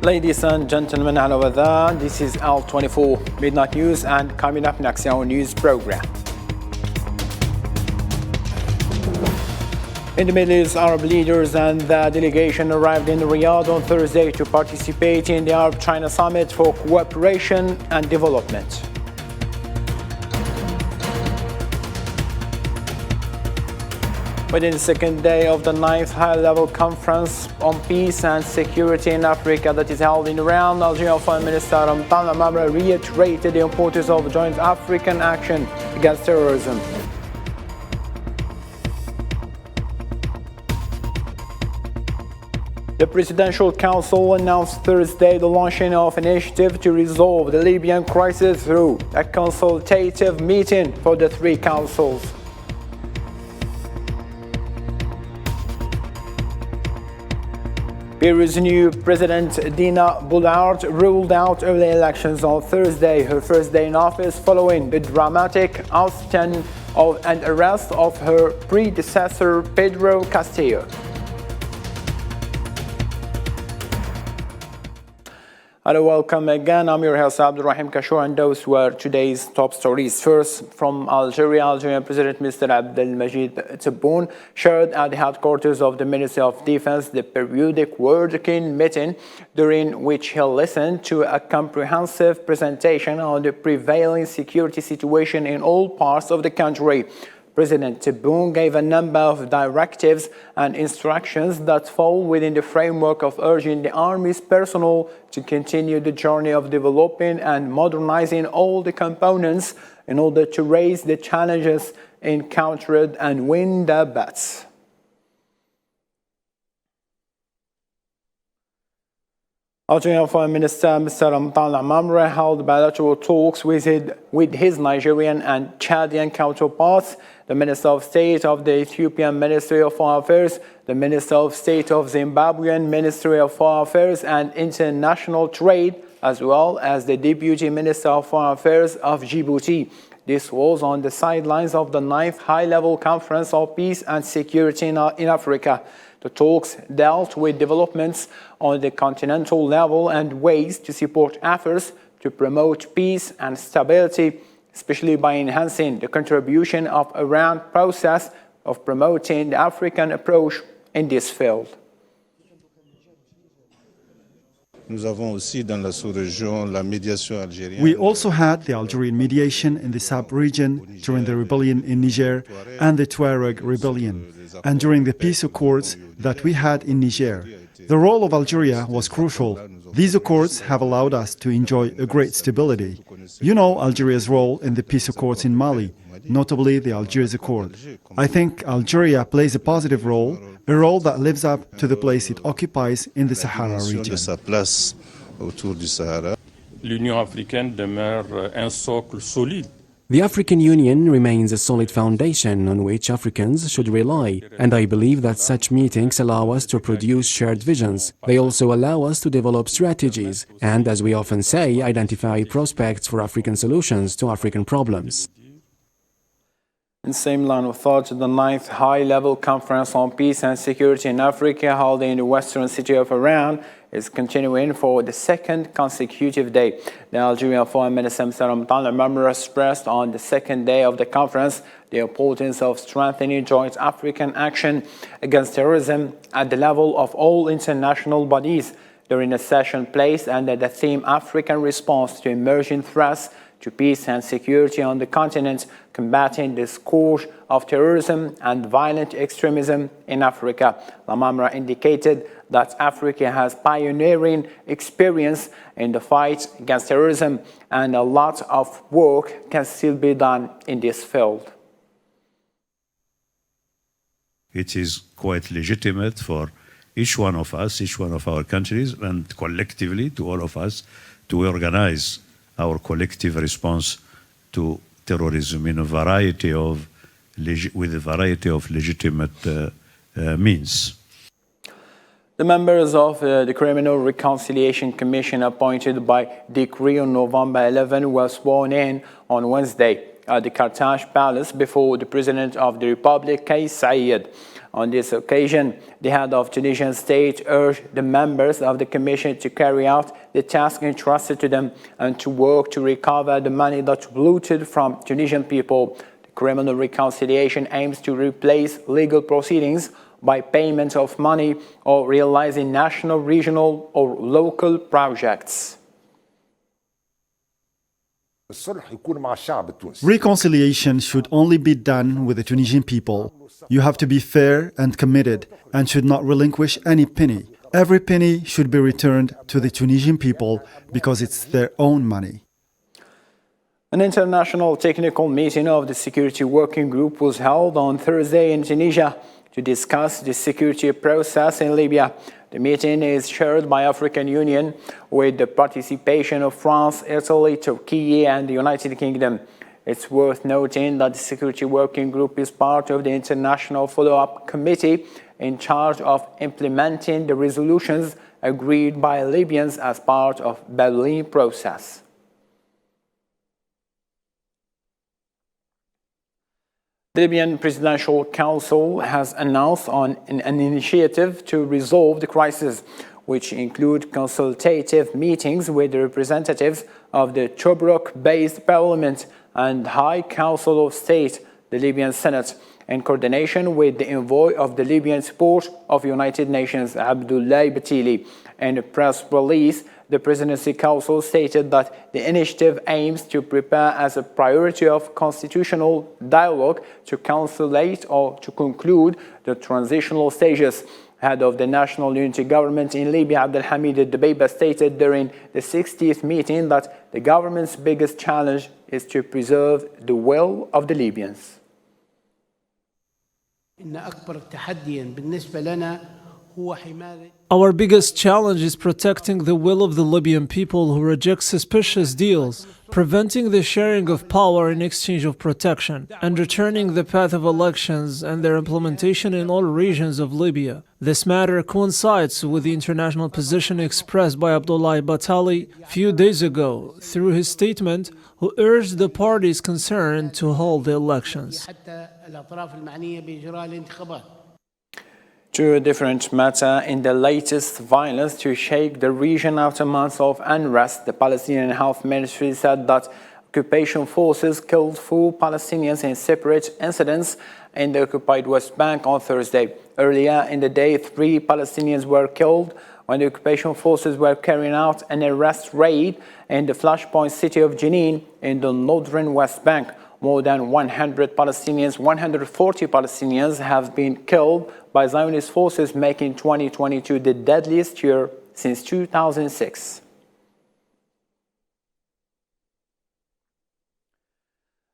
Ladies and gentlemen, hello there. This is L24 Midnight News, and coming up next, our news program. In the Middle East, Arab leaders and the delegation arrived in Riyadh on Thursday to participate in the Arab-China Summit for Cooperation and Development. Within the second day of the 9th high-level conference on peace and security in Africa that is held in Iran, Algerian Foreign Minister Al reiterated the importance of joint African action against terrorism. The Presidential Council announced Thursday the launching of an initiative to resolve the Libyan crisis through a consultative meeting for the three councils. Peru's new President Dina Boluarte ruled out early elections on Thursday, her first day in office following the dramatic ousting and arrest of her predecessor Pedro Castillo. Hello, welcome again. I'm your host Abdulrahim Kashour, and those were today's top stories. First, from Algeria, Algerian President Mr. Abdelmajid Tebboune shared at the headquarters of the Ministry of Defense the periodic working meeting, during which he listened to a comprehensive presentation on the prevailing security situation in all parts of the country. President Tebboune gave a number of directives and instructions that fall within the framework of urging the Army's personnel to continue the journey of developing and modernizing all the components in order to raise the challenges encountered and win the bats. Algerian Foreign Minister Mr. Al held bilateral talks with his Nigerian and Chadian counterparts, the Minister of State of the Ethiopian Ministry of Foreign Affairs, the Minister of State of Zimbabwean Ministry of Foreign Affairs and International Trade, as well as the Deputy Minister of Foreign Affairs of Djibouti. This was on the sidelines of the 9th High-Level Conference on Peace and Security in Africa. The talks dealt with developments on the continental level and ways to support efforts to promote peace and stability, especially by enhancing the contribution of Iran's process of promoting the African approach in this field. We also had the Algerian mediation in the sub-region during the rebellion in Niger and the Tuareg rebellion, and during the peace accords that we had in Niger. The role of Algeria was crucial. These accords have allowed us to enjoy a great stability. You know Algeria's role in the peace accords in Mali, notably the Algiers Accord. I think Algeria plays a positive role, a role that lives up to the place it occupies in the Sahara region. L'Union africaine demeure un socle solide. The African Union remains a solid foundation on which Africans should rely, and I believe that such meetings allow us to produce shared visions. They also allow us to develop strategies and, as we often say, identify prospects for African solutions to African problems. In the same line of thought, the 9th High-Level Conference on Peace and Security in Africa, held in the western city of Iran, is continuing for the second consecutive day. The Algerian Foreign Minister Mr. expressed on the second day of the conference the importance of strengthening joint African action against terrorism at the level of all international bodies. During a session placed under the theme African Response to Emerging Threats to Peace and Security on the Continent, combating the scourge of terrorism and violent extremism in Africa. Lamamra indicated that Africa has pioneering experience in the fight against terrorism, and a lot of work can still be done in this field. It is quite legitimate for each one of us, each one of our countries, and collectively to all of us, to organize our collective response to terrorism in a variety of legitimate means. The members of the Criminal Reconciliation Commission appointed by decree on November 11 were sworn in on Wednesday. at the Carthage Palace before the President of the Republic, Kais Saied. On this occasion, the head of Tunisian state urged the members of the commission to carry out the task entrusted to them and to work to recover the money that looted from Tunisian people. The criminal reconciliation aims to replace legal proceedings by payment of money or realizing national, regional, or local projects. Reconciliation should only be done with the Tunisian people. You have to be fair and committed and should not relinquish any penny. Every penny should be returned to the Tunisian people because it's their own money. An international technical meeting of the Security Working Group was held on Thursday in Tunisia to discuss the security process in Libya. The meeting is chaired by African Union with the participation of France, Italy, Turkey, and the United Kingdom. It's worth noting that the Security Working Group is part of the International Follow-up Committee in charge of implementing the resolutions agreed by Libyans as part of the Berlin process. The Libyan Presidential Council has announced on an initiative to resolve the crisis, which include consultative meetings with the representatives of the Tobruk-based parliament and High Council of State, the Libyan Senate, in coordination with the envoy of the Libyan support of United Nations, Abdullah Batili. In a press release, the Presidency Council stated that the initiative aims to prepare as a priority of constitutional dialogue to consolidate or to conclude the transitional stages. Head of the National Unity Government in Libya, Abdelhamid Dbeiba, stated during the 60th meeting that the government's biggest challenge is to preserve the will of the Libyans. Our biggest challenge is protecting the will of the Libyan people who reject suspicious deals, preventing the sharing of power in exchange of protection, and returning the path of elections and their implementation in all regions of Libya. This matter coincides with the international position expressed by Abdullah Batali a few days ago through his statement, who urged the parties concerned to hold the elections. To a different matter, in the latest violence to shake the region after months of unrest, the Palestinian Health Ministry said that occupation forces killed 4 Palestinians in separate incidents in the occupied West Bank on Thursday. Earlier in the day, 3 Palestinians were killed when the occupation forces were carrying out an arrest raid in the flashpoint city of Jenin in the northern West Bank. More than 140 Palestinians have been killed by Zionist forces, making 2022 the deadliest year since 2006.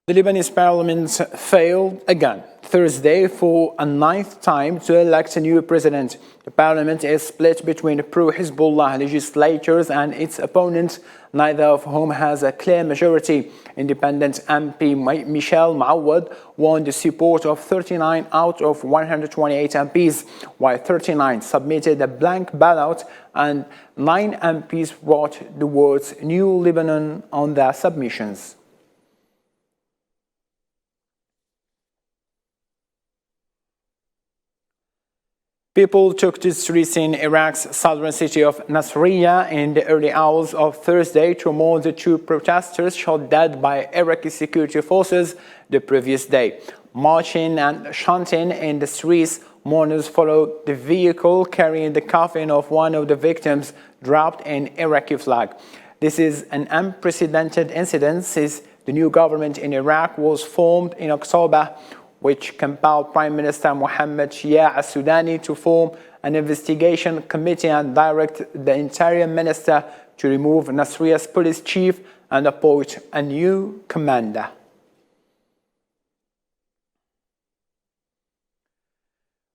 The Lebanese parliament failed again Thursday for a 9th time to elect a new president. The parliament is split between pro-Hezbollah legislators and its opponents, neither of whom has a clear majority. Independent MP Michel Maouad won the support of 39 out of 128 MPs, while 39 submitted a blank ballot and 9 MPs wrote the words New Lebanon on their submissions. People took to the streets in Iraq's southern city of Nasiriyah in the early hours of Thursday to mourn the 2 protesters shot dead by Iraqi security forces the previous day. Marching and chanting in the streets, mourners followed the vehicle carrying the coffin of one of the victims dropped an Iraqi flag. This is an unprecedented incident since the new government in Iraq was formed in October, which compelled Prime Minister Mohammed Shia al-Sudani to form an investigation committee and direct the Interior Minister to remove Nasiriyah's police chief and appoint a new commander.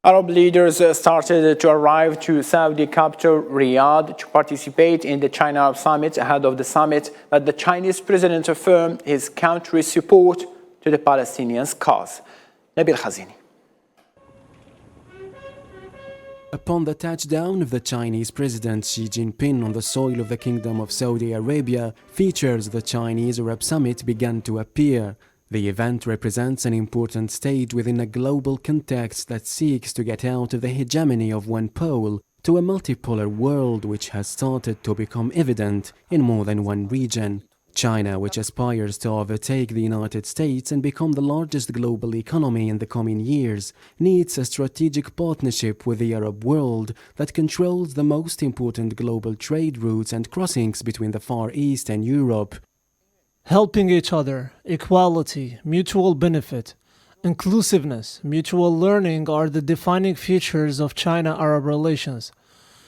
Arab leaders started to arrive to Saudi capital Riyadh to participate in the China-Arab summit. Ahead of the summit, that the Chinese president affirmed his country's support to the Palestinians' cause. Nabil Khazini. Upon the touchdown of the Chinese President Xi Jinping on the soil of the Kingdom of Saudi Arabia, features of the Chinese Arab Summit began to appear. The event represents an important stage within a global context that seeks to get out of the hegemony of one pole to a multipolar world which has started to become evident in more than one region. China, which aspires to overtake the United States and become the largest global economy in the coming years, needs a strategic partnership with the Arab world that controls the most important global trade routes and crossings between the Far East and Europe. Helping each other, equality, mutual benefit, inclusiveness, mutual learning are the defining features of China-Arab relations.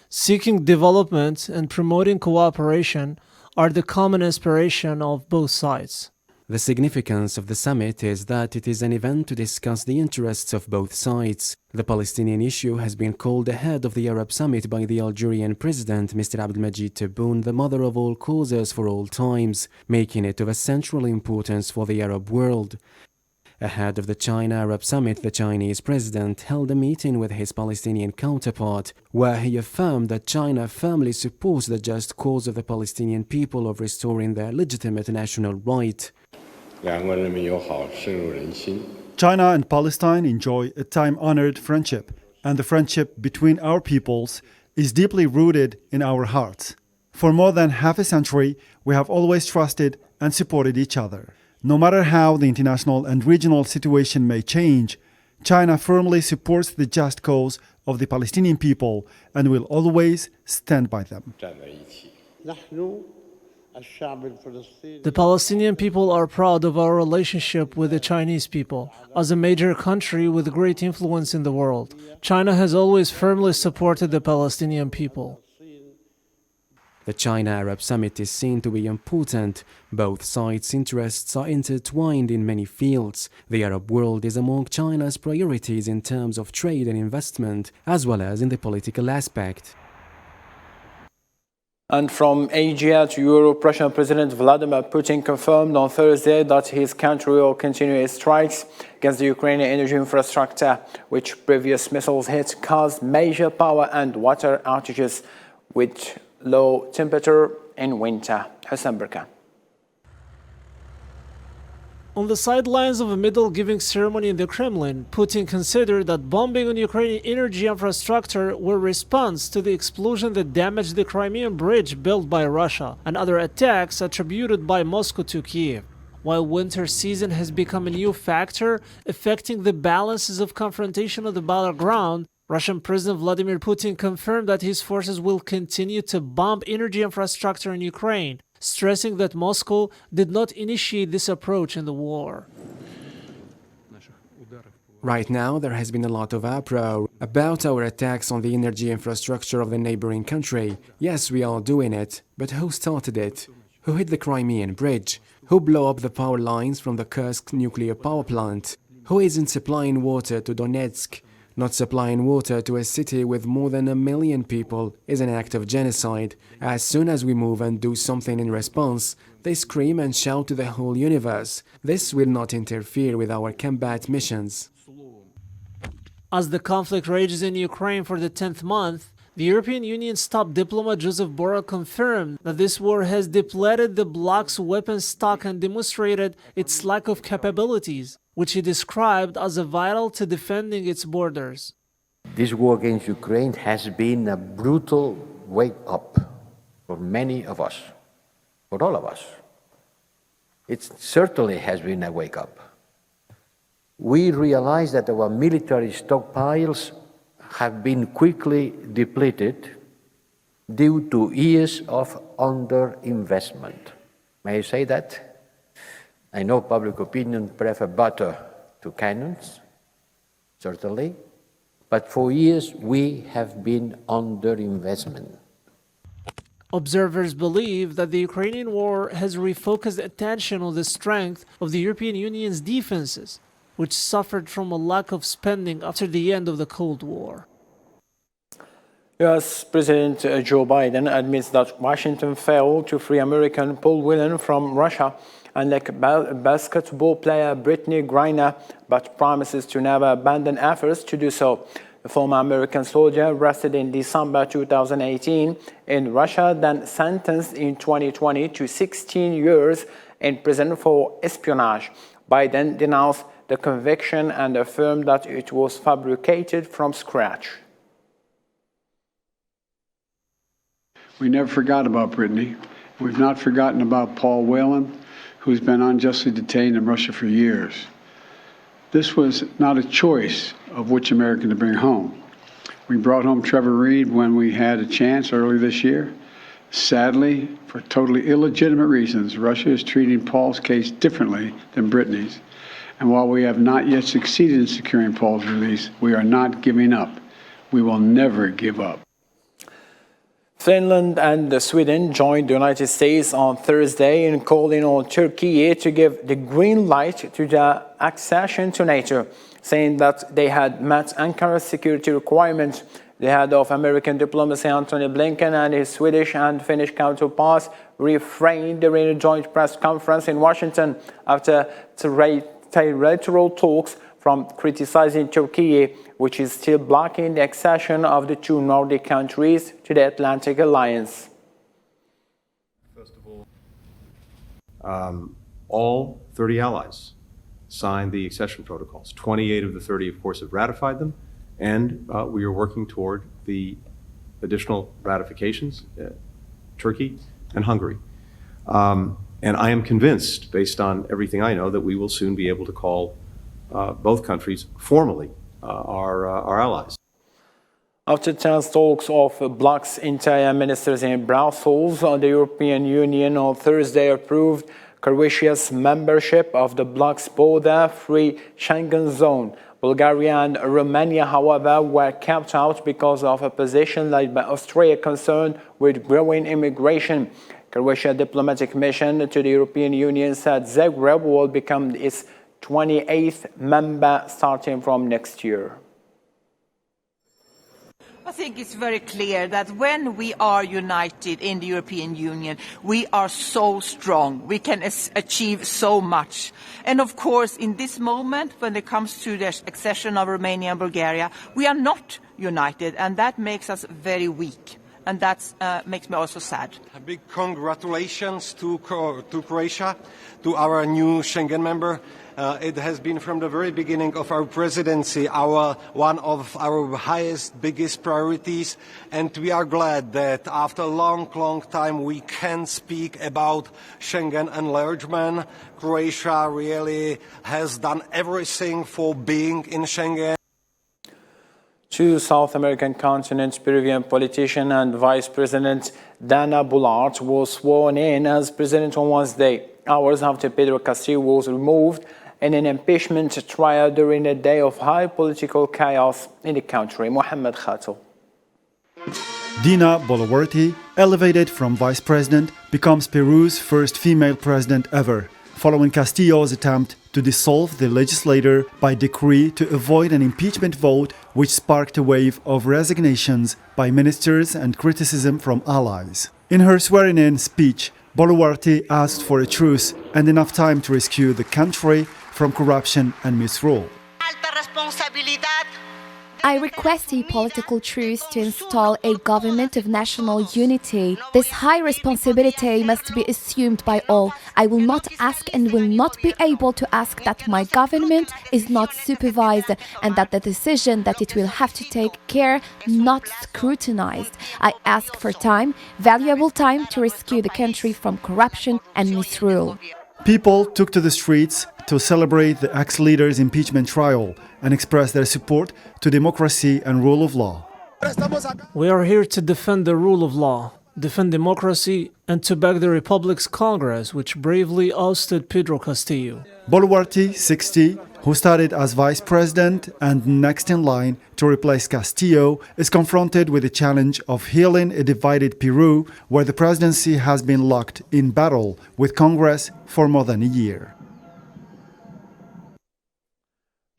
Seeking development and promoting cooperation are the common aspiration of both sides. The significance of the summit is that it is an event to discuss the interests of both sides. The Palestinian issue has been called ahead of the Arab summit by the Algerian president, Mr. Abdelmajid Tebboune, the mother of all causes for all times, making it of a central importance for the Arab world. Ahead of the China-Arab summit, the Chinese president held a meeting with his Palestinian counterpart, where he affirmed that China firmly supports the just cause of the Palestinian people of restoring their legitimate national right. China and Palestine enjoy a time-honored friendship, and the friendship between our peoples is deeply rooted in our hearts. For more than half a century, we have always trusted and supported each other. No matter how the international and regional situation may change, China firmly supports the just cause of the Palestinian people and will always stand by them. The Palestinian people are proud of our relationship with the Chinese people. As a major country with great influence in the world, China has always firmly supported the Palestinian people. The China-Arab summit is seen to be important. Both sides' interests are intertwined in many fields. The Arab world is among China's priorities in terms of trade and investment, as well as in the political aspect. And from Asia to Europe, Russian President Vladimir Putin confirmed on Thursday that his country will continue its strikes against the Ukrainian energy infrastructure, which previous missiles hit caused major power and water outages with low temperature in winter. Hassan Burkan. On the sidelines of a medal-giving ceremony in the Kremlin, Putin considered that bombing on Ukrainian energy infrastructure were a response to the explosion that damaged the Crimean bridge built by Russia and other attacks attributed by Moscow to Kiev. While winter season has become a new factor affecting the balances of confrontation on the battleground, Russian President Vladimir Putin confirmed that his forces will continue to bomb energy infrastructure in Ukraine, stressing that Moscow did not initiate this approach in the war. Right now, there has been a lot of uproar about our attacks on the energy infrastructure of the neighboring country. Yes, we are doing it, but who started it? Who hit the Crimean bridge? Who blew up the power lines from the Kursk nuclear power plant? Who isn't supplying water to Donetsk? Not supplying water to a city with more than 1 million people is an act of genocide. As soon as we move and do something in response, they scream and shout to the whole universe. This will not interfere with our combat missions. As the conflict rages in Ukraine for the 10th month, the European Union's top diplomat Joseph Borrell confirmed that this war has depleted the bloc's weapons stock and demonstrated its lack of capabilities, which he described as vital to defending its borders. This war against Ukraine has been a brutal wake-up for many of us, for all of us. It certainly has been a wake-up. We realize that our military stockpiles have been quickly depleted due to years of underinvestment. May I say that? I know public opinion prefer butter to cannons, certainly, but for years we have been underinvestment. Observers believe that the Ukrainian war has refocused attention on the strength of the European Union's defenses, which suffered from a lack of spending after the end of the Cold War. US President Joe Biden admits that Washington failed to free American Paul Whelan from Russia, unlike basketball player Brittany Griner, but promises to never abandon efforts to do so. The former American soldier arrested in December 2018 in Russia, then sentenced in 2020 to 16 years in prison for espionage, Biden denounced the conviction and affirmed that it was fabricated from scratch. We never forgot about Brittany. We've not forgotten about Paul Whelan, who's been unjustly detained in Russia for years. This was not a choice of which American to bring home. We brought home Trevor Reed when we had a chance early this year. Sadly, for totally illegitimate reasons, Russia is treating Paul's case differently than Brittany's. And while we have not yet succeeded in securing Paul's release, we are not giving up. We will never give up. Finland and Sweden joined the United States on Thursday in calling on Turkey to give the green light to the accession to NATO, saying that they had met Ankara's security requirements. The head of American diplomacy, Antony Blinken, and his Swedish and Finnish counterparts refrained during a joint press conference in Washington after territorial talks from criticizing Turkey, which is still blocking the accession of the two Nordic countries to the Atlantic Alliance. First of all 30 allies signed the accession protocols. 28 of the 30, of course, have ratified them, and we are working toward the additional ratifications, Turkey and Hungary. And I am convinced, based on everything I know, that we will soon be able to call both countries formally our allies. After tense talks of blocs interior ministers in Brussels, the European Union on Thursday approved Croatia's membership of the bloc's border-free Schengen zone. Bulgaria and Romania, however, were kept out because of a position led by Austria concerned with growing immigration. Croatia's diplomatic mission to the European Union said Zagreb will become its 28th member starting from next year. I think it's very clear that when we are united in the European Union, we are so strong. We can achieve so much. And of course, in this moment, when it comes to the accession of Romania and Bulgaria, we are not united, and that makes us very weak. And that makes me also sad. A big congratulations to Croatia, to our new Schengen member. It has been from the very beginning of our presidency one of our highest, biggest priorities, and we are glad that after a long time we can speak about Schengen enlargement. Croatia really has done everything for being in Schengen. Two South American continent Peruvian politician and Vice President Dana Boluarte was sworn in as president on Wednesday, hours after Pedro Castillo was removed in an impeachment trial during a day of high political chaos in the country. Mohamed Khato. Dina Boluarte, elevated from vice president, becomes Peru's first female president ever, following Castillo's attempt to dissolve the legislature by decree to avoid an impeachment vote, which sparked a wave of resignations by ministers and criticism from allies. In her swearing-in speech, Boluarte asked for a truce and enough time to rescue the country from corruption and misrule. I request a political truce to install a government of national unity. This high responsibility must be assumed by all. I will not ask and will not be able to ask that my government is not supervised and that the decision that it will have to take care not scrutinized. I ask for time, valuable time, to rescue the country from corruption and misrule. People took to the streets to celebrate the ex-leader's impeachment trial and express their support to democracy and rule of law. We are here to defend the rule of law, defend democracy, and to back the Republic's Congress, which bravely ousted Pedro Castillo. Boluarte, 60, who started as vice president and next in line to replace Castillo, is confronted with the challenge of healing a divided Peru, where the presidency has been locked in battle with Congress for more than a year.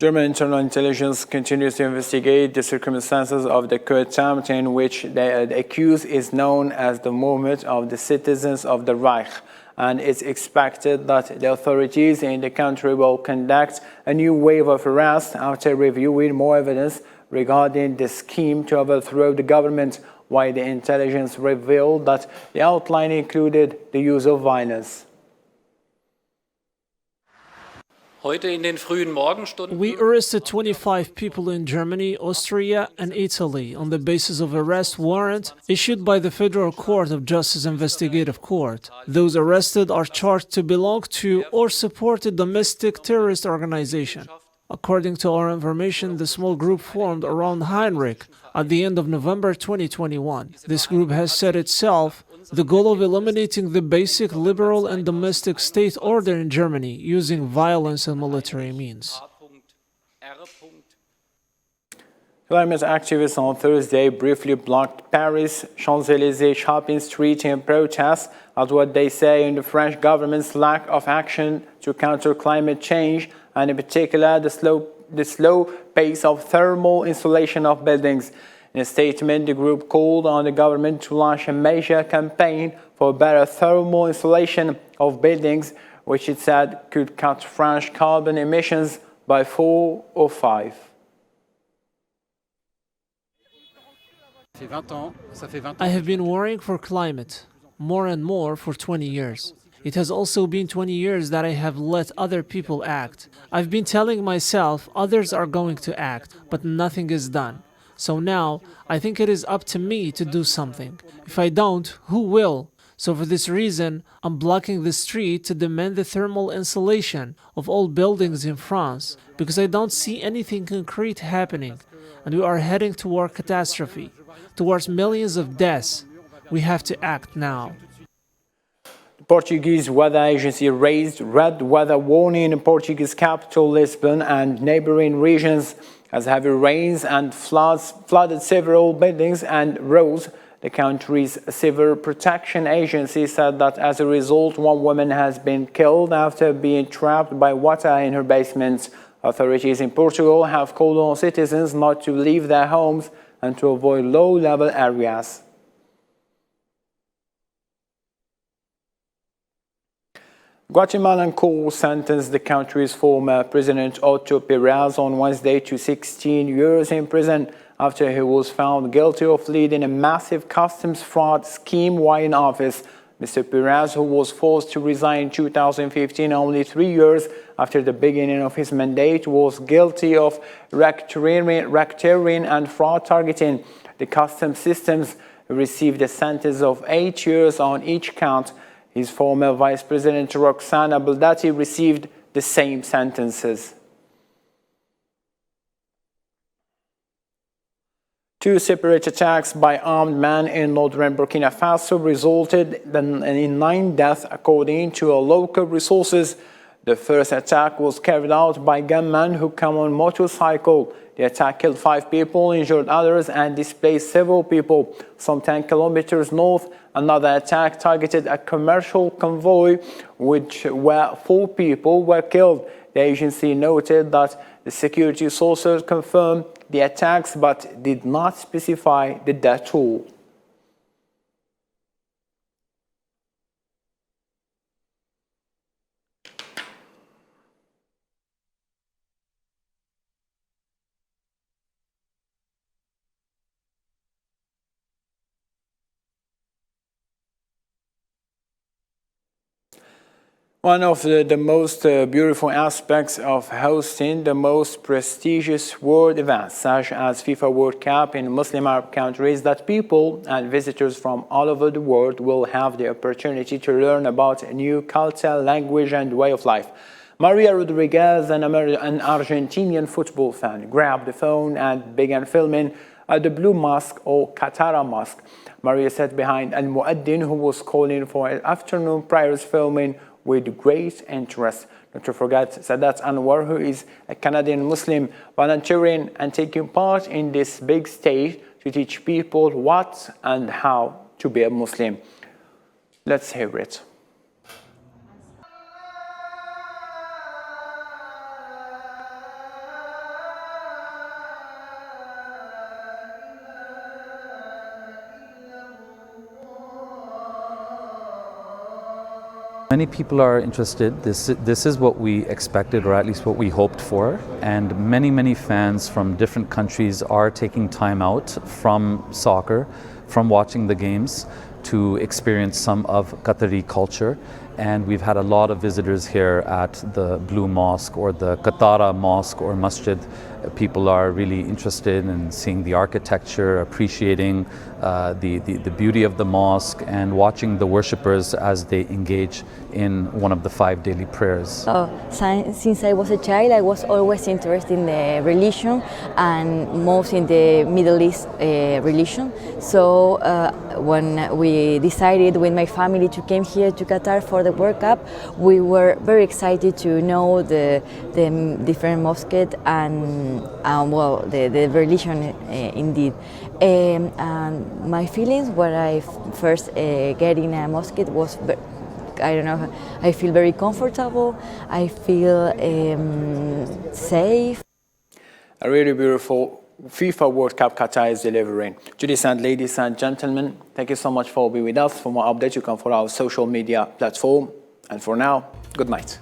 German internal intelligence continues to investigate the circumstances of the coup attempt in which the accused is known as the movement of the citizens of the Reich, and it's expected that the authorities in the country will conduct a new wave of arrests after reviewing more evidence regarding the scheme to overthrow the government, while the intelligence revealed that the outline included the use of violence. We arrested 25 people in Germany, Austria, and Italy on the basis of arrest warrant issued by the Federal Court of Justice Investigative Court. Those arrested are charged to belong to or support a domestic terrorist organization. According to our information, the small group formed around Heinrich at the end of November 2021. This group has set itself the goal of eliminating the basic liberal and domestic state order in Germany using violence and military means. Climate activists on Thursday briefly blocked Paris' Champs-Élysées shopping street in protest at what they say in the French government's lack of action to counter climate change, and in particular the slow pace of thermal insulation of buildings. In a statement, the group called on the government to launch a major campaign for better thermal insulation of buildings, which it said could cut French carbon emissions by 4 or 5. I have been worrying for climate more and more for 20 years. It has also been 20 years that I have let other people act. I've been telling myself others are going to act, but nothing is done. So now, I think it is up to me to do something. If I don't, who will? So for this reason, I'm blocking the street to demand the thermal insulation of all buildings in France, because I don't see anything concrete happening, and we are heading toward catastrophe, towards millions of deaths. We have to act now. The Portuguese weather agency raised red weather warning in Portuguese capital Lisbon and neighboring regions as heavy rains and floods flooded several buildings and roads. The country's civil protection agency said that as a result, one woman has been killed after being trapped by water in her basement. Authorities in Portugal have called on citizens not to leave their homes and to avoid low-level areas. Guatemalan court sentenced the country's former president Otto Pérez on Wednesday to 16 years in prison after he was found guilty of leading a massive customs fraud scheme while in office. Mr. Pérez, who was forced to resign in 2015, only 3 years after the beginning of his mandate, was guilty of racketeering and fraud targeting the customs systems. He received a sentence of 8 years on each count. His former Vice President Roxana Baldati received the same sentences. Two separate attacks by armed men in northern Burkina Faso resulted in 9 deaths, according to local resources. The first attack was carried out by gunmen who come on motorcycle. The attack killed 5 people, injured others, and displaced several people. Some 10 kilometers north, another attack targeted a commercial convoy, where 4 people were killed. The agency noted that the security sources confirmed the attacks but did not specify the death toll. One of the most beautiful aspects of hosting the most prestigious world events, such as FIFA World Cup in Muslim Arab countries, is that people and visitors from all over the world will have the opportunity to learn about a new culture, language, and way of life. Maria Rodriguez, an Argentinian football fan, grabbed the phone and began filming at the Blue Mosque or Katara Mosque. Maria sat behind Al Muaddin, who was calling for an afternoon prayers, filming with great interest. Not to forget Sadat Anwar, who is a Canadian Muslim, volunteering and taking part in this big stage to teach people what and how to be a Muslim. Let's hear it. Many people are interested. This is what we expected, or at least what we hoped for. And many fans from different countries are taking time out from soccer, from watching the games, to experience some of Qatari culture. And we've had a lot of visitors here at the Blue Mosque or the Qatara Mosque or Masjid. People are really interested in seeing the architecture, appreciating the beauty of the mosque, and watching the worshippers as they engage in one of the 5 daily prayers. Since I was a child, I was always interested in the religion, and most in the Middle East religion. So when we decided with my family to come here to Qatar for the World Cup, we were very excited to know the different mosques and well, the religion indeed. And my feelings when I first get in a mosque was, I don't know, I feel very comfortable, I feel safe. A really beautiful FIFA World Cup Qatar is delivering. Ladies and gentlemen, thank you so much for being with us. For more updates, you can follow our social media platform. And for now, good night.